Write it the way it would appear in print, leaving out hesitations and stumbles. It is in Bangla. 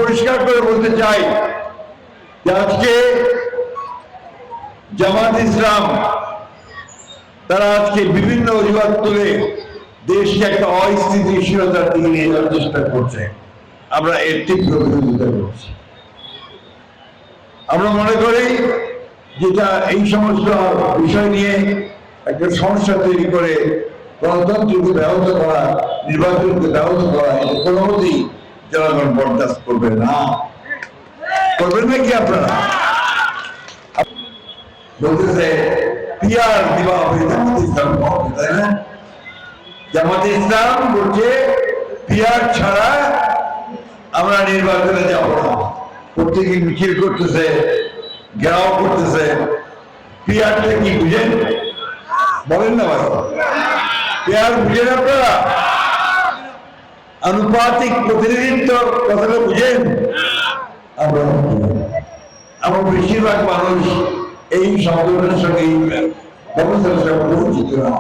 পরিষ্কার করে বলতে চাই যে আজকে জামাত ইসলাম তারা আজকে বিভিন্ন অজুহাত তুলে দেশকে একটা অস্থিতিশীলতার দিকে নিয়ে যাওয়ার চেষ্টা করছে। আমরা এর তীব্র বিরোধিতা করছি। আমরা মনে করি যেটা এই সমস্ত বিষয় নিয়ে একটা সমস্যা তৈরি করে গণতন্ত্রকে ব্যাহত করা, নির্বাচনকে ব্যাহত করা, এটা কোনোমতেই জনগণ বরদাস্ত করবে না। করবেন নাকি আপনারা? বলতেছে পিয়ার দিবা হবে জামাতে ইসলাম, তাই না? জামাতে ইসলাম বলছে পিয়ার ছাড়া আমরা নির্বাচনে যাব না। প্রত্যেকে মিছিল করতেছে, ঘেরাও করতেছে। পিয়ারটা কি বুঝেন? বলেন না ভাই, পিয়ার বুঝেন আপনারা? আনুপাতিক প্রতিনিধিত্ব কথাটা বুঝেন? আমার বেশিরভাগ মানুষ এই শব্দটার সঙ্গে ব্যবস্থার সঙ্গে পরিচিত না।